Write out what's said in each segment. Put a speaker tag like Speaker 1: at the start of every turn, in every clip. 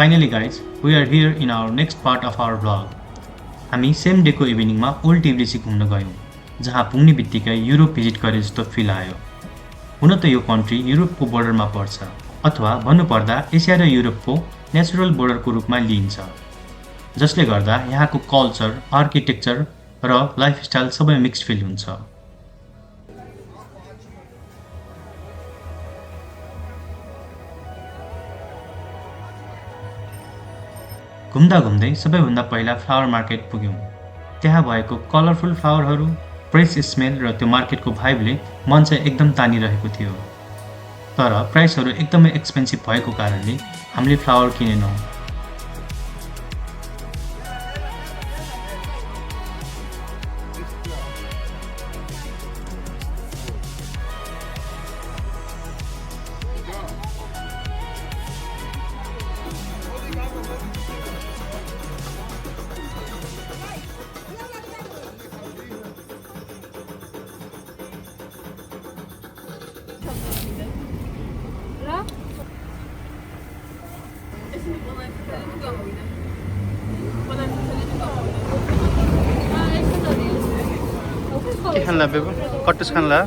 Speaker 1: Finally guys, we are here in our next part of our vlog. हामी same डेको इभिनिङमा old टिब्लिसी घुम्न गयौँ, जहाँ पुग्ने बित्तिकै युरोप भिजिट गरे जस्तो फिल आयो। हुन त यो कन्ट्री युरोपको बोर्डरमा पर्छ, अथवा भन्नुपर्दा एसिया र युरोपको नेचुरल बोर्डरको रूपमा लिइन्छ, जसले गर्दा यहाँको कल्चर, आर्किटेक्चर र लाइफस्टाइल सबै मिक्स फिल हुन्छ। घुम्दा घुम्दै सबैभन्दा पहिला फ्लावर मार्केट पुग्यौँ। त्यहाँ भएको कलरफुल फ्लावरहरू, फ्रेस स्मेल र त्यो मार्केटको भाइबले मन चाहिँ एकदम तानिरहेको थियो। तर प्राइसहरू एकदमै एक्सपेन्सिभ भएको कारणले हामीले फ्लावर किनेनौँ।
Speaker 2: के खान ला बेबु? कट्टुस खान ला?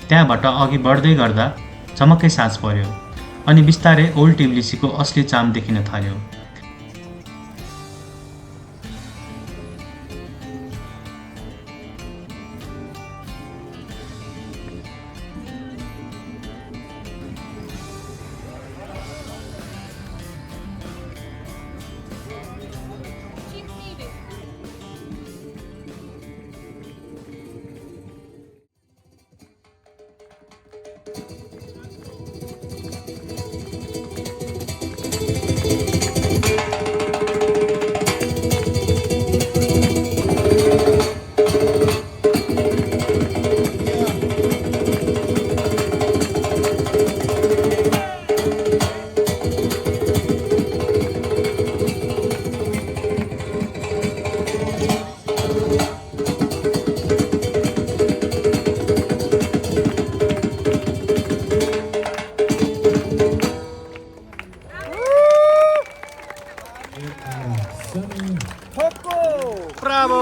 Speaker 1: त्यहाँबाट अघि बढ्दै गर्दा चमक्कै साँझ पर्यो अनि बिस्तारै ओल्ड टिब्लिसीको असली चाम देखिन थाल्यो।
Speaker 2: Bravo!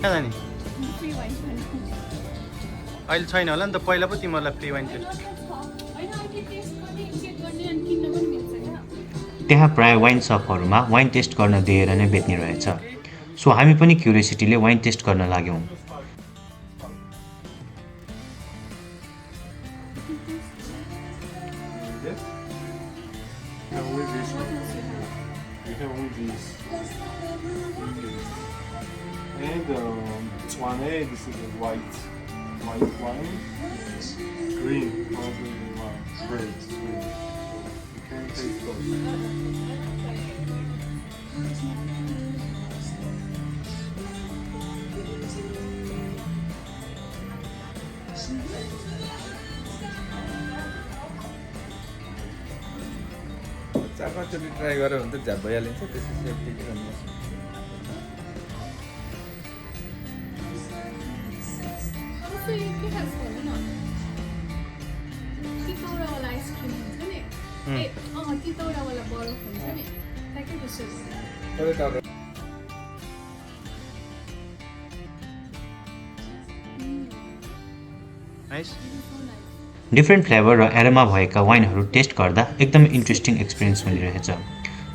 Speaker 2: कहाँ जाने? अहिले छैन होला नि त, पहिला पो तिमीहरूलाई फ्री वाइन टेस्ट।
Speaker 1: त्यहाँ प्राय वाइन सपहरूमा वाइन टेस्ट गर्न दिएर नै बेच्ने रहेछ, सो हामी पनि क्युरियोसिटीले वाइन टेस्ट गर्न लाग्यौँ।
Speaker 3: And one A, this is a white wine, green, probably wine, great, sweet. You can taste those.
Speaker 4: पाँचचोटि ट्राई गरेर भने त झ्याप भइहालिन्छ त्यसपछि सेफ्टी गर्नु
Speaker 5: के खास भन्नु न तितौरावाला आइसक्रिम हुन्छ नि तितौरावाला बरफ हुन्छ नि ठ्याक्कै त्यस्तो
Speaker 2: नाइस
Speaker 1: डिफ्रेन्ट फ्लेभर र एरोमा भएका वाइनहरू टेस्ट गर्दा एकदमै इन्ट्रेस्टिङ एक्सपिरियन्स हुने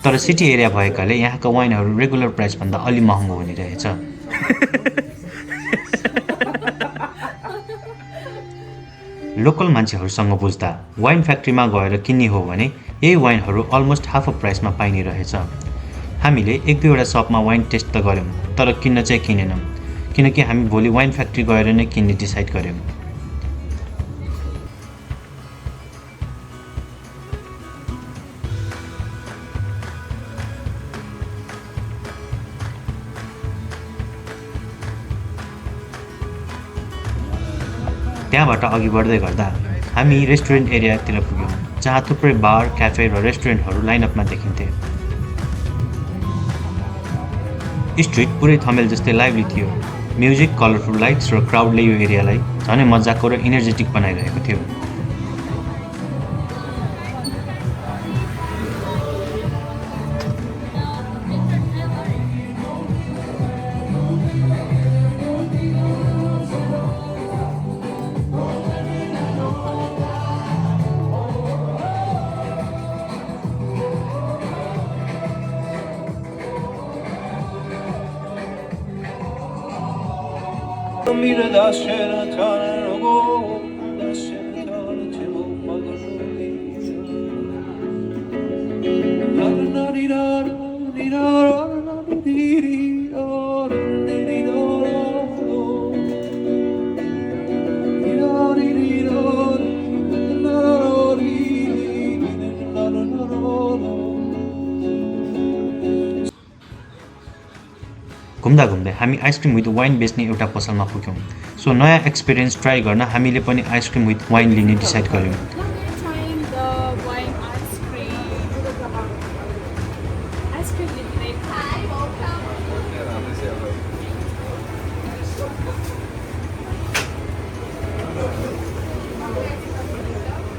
Speaker 1: तर सिटी एरिया भएकाले यहाँका वाइनहरू रेगुलर प्राइसभन्दा अलि महँगो हुने रहेछ लोकल मान्छेहरूसँग बुझ्दा वाइन फ्याक्ट्रीमा गएर किन्ने हो भने यही वाइनहरू अलमोस्ट हाफ अ प्राइसमा पाइने रहेछ हामीले एक दुईवटा सपमा वाइन टेस्ट त गऱ्यौँ तर किन्न चाहिँ किनेनौँ किनकि हामी भोलि वाइन फ्याक्ट्री गएर नै किन्ने डिसाइड गऱ्यौँ त्यहाँबाट अघि बढ्दै गर्दा हामी रेस्टुरेन्ट एरियातिर पुग्यौँ जहाँ थुप्रै बार क्याफे र रेस्टुरेन्टहरू लाइनअपमा देखिन्थे स्ट्रिट पुरै थमेल जस्तै लाइभली थियो म्युजिक कलरफुल लाइट्स र क्राउडले यो एरियालाई झनै मजाको र इनर्जेटिक बनाइरहेको थियो घुम्दा घुम्दै हामी आइसक्रिम विथ वाइन बेच्ने एउटा पसलमा पुग्यौँ सो नयाँ एक्सपिरियन्स ट्राई गर्न हामीले पनि आइसक्रिम विथ वाइन लिने डिसाइड गऱ्यौँ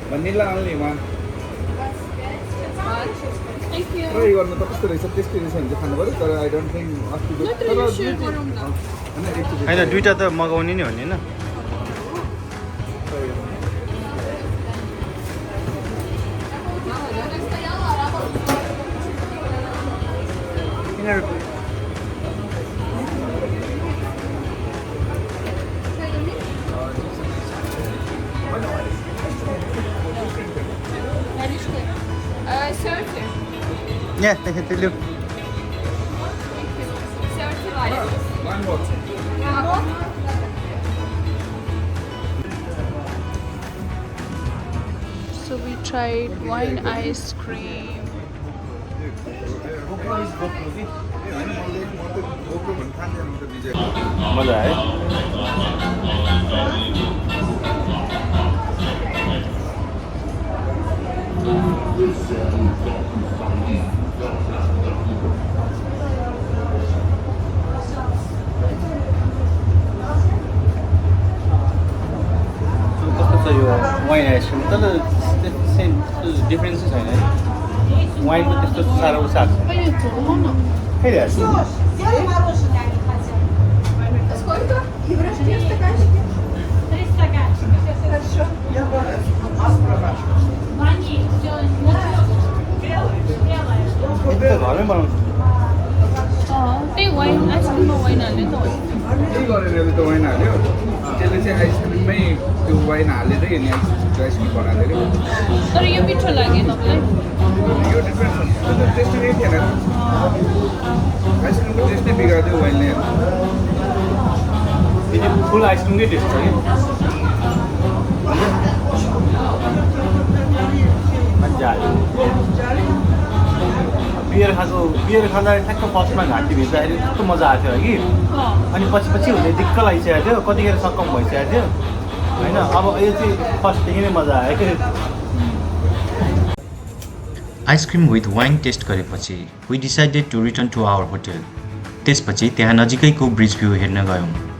Speaker 4: Vanilla only one.
Speaker 5: Thank you.
Speaker 4: Try गर्नु त कस्तो रहेछ टेस्टी रहेछ भने चाहिँ खानु पर्यो तर आई डोन्ट थिंक अस्ति
Speaker 2: होइन दुईटा त मगाउने नै हो नि होइन Yeah, they hit the loop.
Speaker 4: one more.
Speaker 5: So we tried wine ice cream.
Speaker 2: मजा आयो कस्तो छ यो वाइन आइसक्रिम तर सेम डिफ्रेन्स छैन है वाइन त त्यस्तो साह्रो साह्रो खाइरहेको छु
Speaker 6: Сколько? Евро 300 стаканчики? 3 стаканчика. Хорошо. Я
Speaker 2: घरमै बनाउँछु
Speaker 5: त्यही वाइन आइसक्रिममा वाइन हाल्ने त हो
Speaker 4: के गरेर त वाइन हाल्यो त्यसले चाहिँ आइसक्रिममै त्यो वाइन हालेरै नि आइसक्रिम बनाएर
Speaker 5: तर यो मिठो लाग्यो तपाईँलाई
Speaker 4: यो डिफ्रेन्स त्यो त टेस्टी नै थिएन आइसक्रिमको टेस्टै बिगारिदियो वाइनले
Speaker 2: फेरि फुल आइसक्रिमकै टेस्ट छ कि मजा आयो बियर खाँदा ठ्याक्क फर्स्टमा घाँटी भिज्दाखेरि कस्तो मजा आएको थियो कि अनि पछि हुँदै दिक्क लागिसकेको थियो कतिखेर सक्कम भइसकेको थियो होइन अब यो चाहिँ फर्स्टदेखि नै मजा आयो कि
Speaker 1: आइसक्रिम विथ वाइन टेस्ट गरेपछि we decided to return to our hotel. त्यसपछि त्यहाँ नजिकैको ब्रिज भ्यू हेर्न गयौँ।